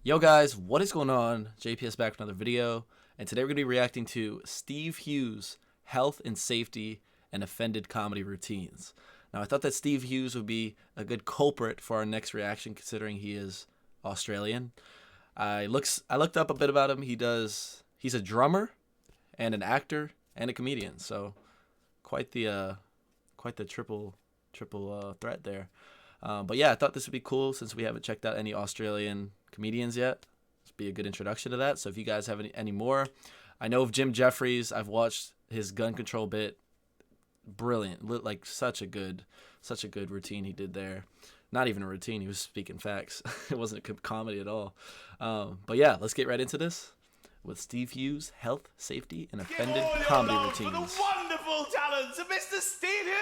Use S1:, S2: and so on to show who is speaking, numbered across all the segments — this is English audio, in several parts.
S1: Yo guys, what is going on? JPS back with another video, and today we're going to be reacting to Steve Hughes' health and safety and offended comedy routines. Now I thought that Steve Hughes would be a good culprit for our next reaction considering he is Australian. I looked up a bit about him. He's a drummer and an actor and a comedian, so quite the triple threat there. But yeah, I thought this would be cool since we haven't checked out any Australian comedians yet. This would be a good introduction to that. So if you guys have any more, I know of Jim Jeffries. I've watched his gun control bit. Brilliant, like such a good routine he did there. Not even a routine. He was speaking facts. It wasn't a comedy at all. But yeah, let's get right into this with Steve Hughes' health, safety, and offended comedy routines.
S2: For the wonderful talents of Mr. Steve Hughes.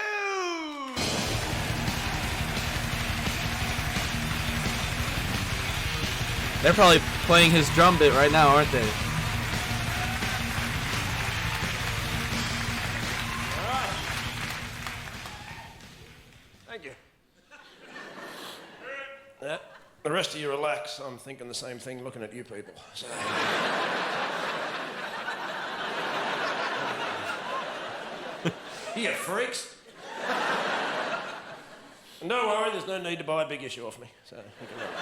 S1: They're probably playing his drum bit right now, aren't they?
S3: All right. Thank you. The rest of you relax. I'm thinking the same thing looking at you people. So. You freaks. And don't worry, there's no need to buy a big issue off me. So you can relax.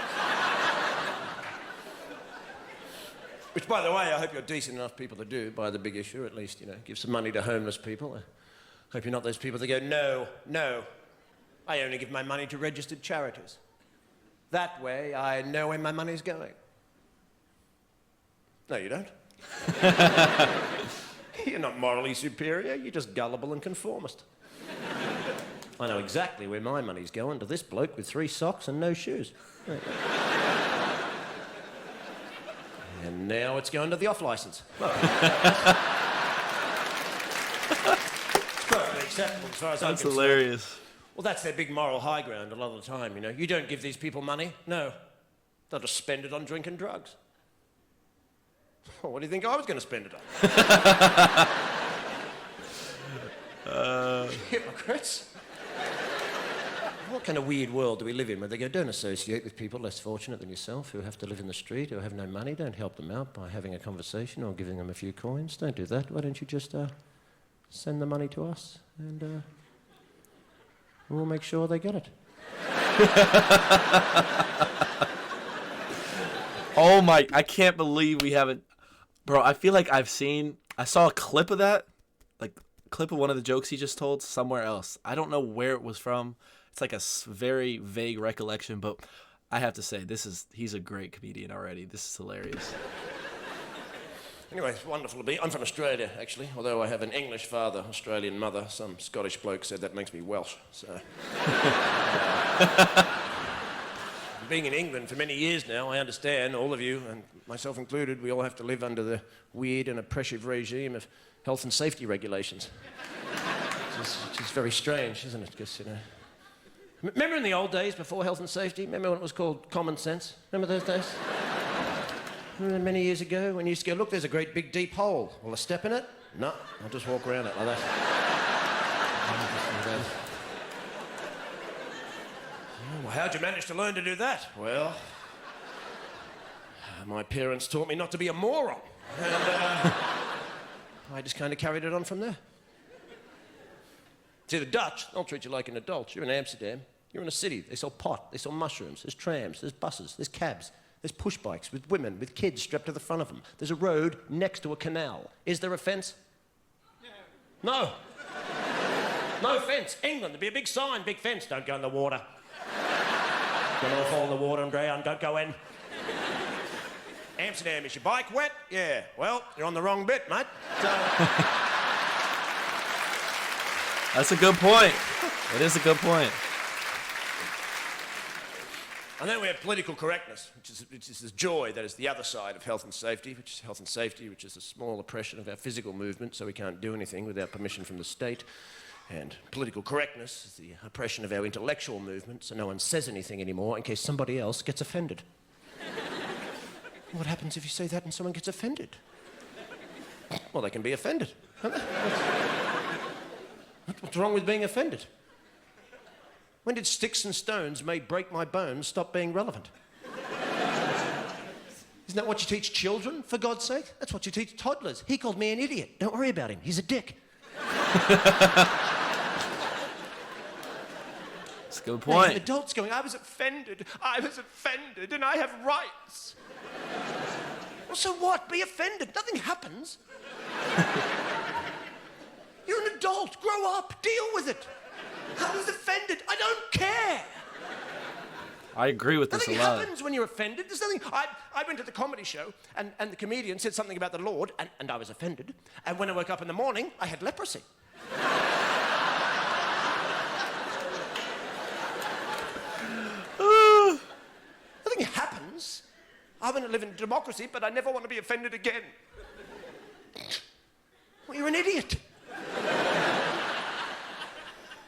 S3: Which, by the way, I hope you're decent enough people to do buy the big issue, at least, give some money to homeless people. I hope you're not those people that go, no, I only give my money to registered charities. That way, I know where my money's going. No, you don't. You're not morally superior, you're just gullible and conformist. I know exactly where my money's going, to this bloke with 3 socks and no shoes. And now it's going to the off-licence. Well, it's perfectly acceptable as far as I'm concerned.
S1: That's hilarious.
S3: Well, that's their big moral high ground a lot of the time, You don't give these people money. No. They'll just spend it on drink and drugs. Well, what do you think I was going to spend it on? Hypocrites. What kind of weird world do we live in where they go, don't associate with people less fortunate than yourself who have to live in the street, who have no money, don't help them out by having a conversation or giving them a few coins. Don't do that. Why don't you just send the money to us and we'll make sure they get it.
S1: Oh my, I can't believe we haven't. Bro, I feel like I saw a clip of that, like clip of one of the jokes he just told somewhere else. I don't know where it was from. It's like a very vague recollection, but I have to say, he's a great comedian already. This is hilarious.
S3: Anyway, it's wonderful to be. I'm from Australia, actually, although I have an English father, Australian mother. Some Scottish bloke said that makes me Welsh, so... Being in England for many years now, I understand, all of you, and myself included, we all have to live under the weird and oppressive regime of health and safety regulations. Which is very strange, isn't it? Because, Remember in the old days before health and safety? Remember when it was called common sense? Remember those days? Remember many years ago when you used to go, look, there's a great big deep hole. Will I step in it? No, I'll just walk around it like that. Well, how'd you manage to learn to do that? Well, my parents taught me not to be a moron. And I just kind of carried it on from there. See, the Dutch, they'll treat you like an adult. You're in Amsterdam, you're in a city. They sell pot, they sell mushrooms, there's trams, there's buses, there's cabs, there's push bikes with women, with kids strapped to the front of them. There's a road next to a canal. Is there a fence? No. No fence. England, there'd be a big sign, big fence. Don't go in the water. Don't all fall in the water and drown. Don't go in. Amsterdam, is your bike wet? Yeah. Well, you're on the wrong bit, mate.
S1: That's a good point. It is a good point.
S3: And then we have political correctness, which is the joy that is the other side of health and safety, which is a small oppression of our physical movement, so we can't do anything without permission from the state. And political correctness is the oppression of our intellectual movement, so no one says anything anymore in case somebody else gets offended. What happens if you say that and someone gets offended? Well, they can be offended. What's wrong with being offended? When did sticks and stones may break my bones stop being relevant? Isn't that what you teach children, for God's sake? That's what you teach toddlers. He called me an idiot. Don't worry about him. He's a dick.
S1: That's a good point.
S3: Adults going, I was offended, and I have rights. Well, so what? Be offended. Nothing happens. You're an adult. Grow up. Deal with it. I was offended. I don't care.
S1: I agree with this a lot.
S3: Nothing happens when you're offended. There's nothing. I went to the comedy show, and the comedian said something about the Lord, and I was offended. And when I woke up in the morning, I had leprosy. Nothing happens. I want to live in democracy, but I never want to be offended again. Well, you're an idiot.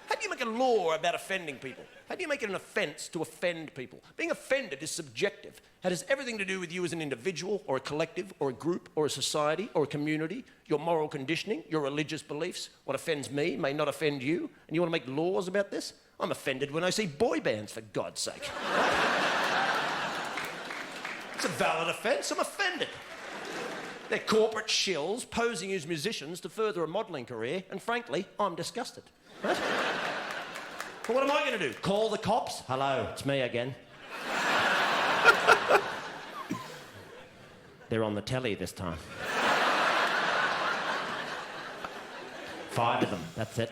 S3: How do you make a law about offending people? How do you make it an offence to offend people? Being offended is subjective. It has everything to do with you as an individual or a collective or a group or a society or a community, your moral conditioning, your religious beliefs. What offends me may not offend you. And you want to make laws about this? I'm offended when I see boy bands, for God's sake. It's a valid offence. I'm offended. They're corporate shills posing as musicians to further a modelling career, and frankly, I'm disgusted. Right? But what am I going to do? Call the cops? Hello, it's me again. They're on the telly this time. 5 of them, that's it.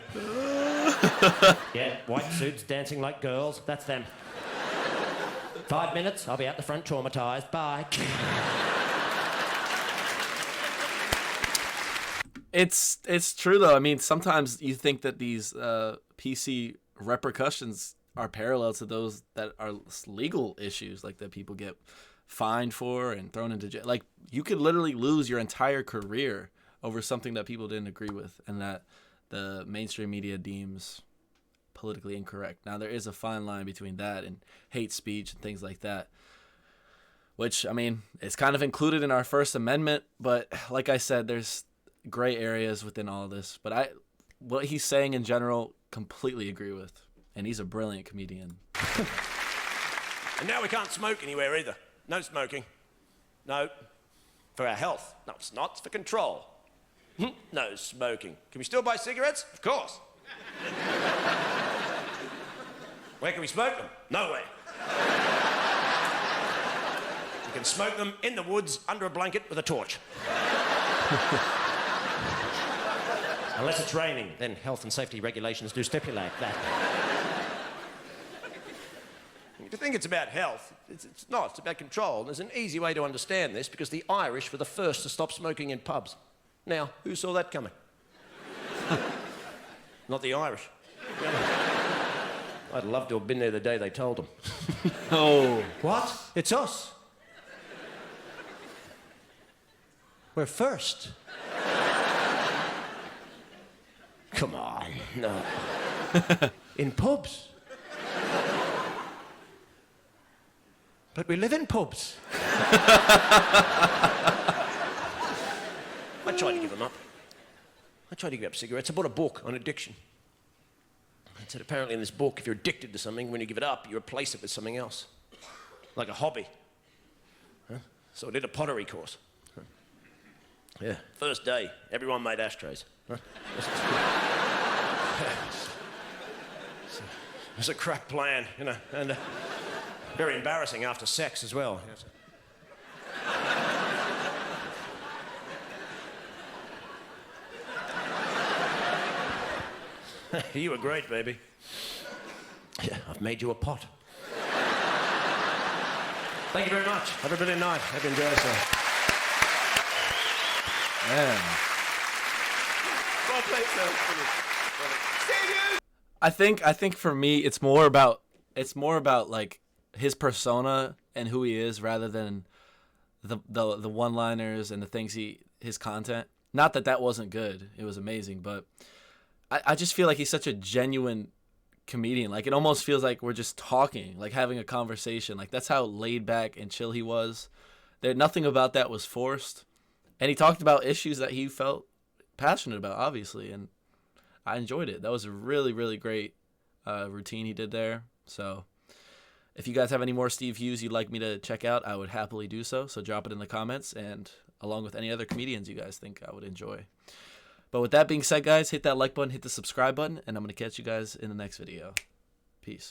S3: Yeah, white suits dancing like girls, that's them. 5 minutes, I'll be out the front traumatised. Bye.
S1: It's true though. I mean, sometimes you think that these PC repercussions are parallel to those that are legal issues, like that people get fined for and thrown into jail. Like, you could literally lose your entire career over something that people didn't agree with and that the mainstream media deems politically incorrect. Now, there is a fine line between that and hate speech and things like that, which, I mean, it's kind of included in our First Amendment, but like I said, there's gray areas within all this. But what he's saying in general, completely agree with. And he's a brilliant comedian.
S3: And now we can't smoke anywhere either. No smoking. No. For our health. No, it's not. It's for control. No smoking. Can we still buy cigarettes? Of course. Where can we smoke them? Nowhere. You can smoke them in the woods under a blanket with a torch. Unless it's raining, then health and safety regulations do stipulate that. You think it's about health. It's not. It's about control. And there's an easy way to understand this, because the Irish were the first to stop smoking in pubs. Now, who saw that coming? Not the Irish. I'd love to have been there the day they told them.
S1: Oh.
S3: What? It's us. We're first. Come on, no. In pubs. But we live in pubs. I tried to give them up. I tried to give up cigarettes. I bought a book on addiction. It said apparently in this book, if you're addicted to something, when you give it up, you replace it with something else. Like a hobby. Huh? So I did a pottery course. Huh? Yeah, first day, everyone made ashtrays. Huh? It was a crap plan, you know, and very embarrassing after sex as well. You were great, baby. Yeah, I've made you a pot. Thank you very much. Have a brilliant night. Hope you enjoy yourself.
S1: Man.
S2: Well played, sir. Stadium!
S1: I think for me it's more about like his persona and who he is rather than the one-liners and the things his content. Not that wasn't good. It was amazing, but I just feel like he's such a genuine comedian. Like, it almost feels like we're just talking, like having a conversation. Like, that's how laid back and chill he was. Nothing about that was forced. And he talked about issues that he felt passionate about, obviously, and I enjoyed it. That was a really, really great routine he did there. So, If you guys have any more Steve Hughes you'd like me to check out, I would happily do so. So drop it in the comments, and along with any other comedians you guys think I would enjoy. But with that being said, guys, hit that like button, hit the subscribe button, and I'm going to catch you guys in the next video. Peace.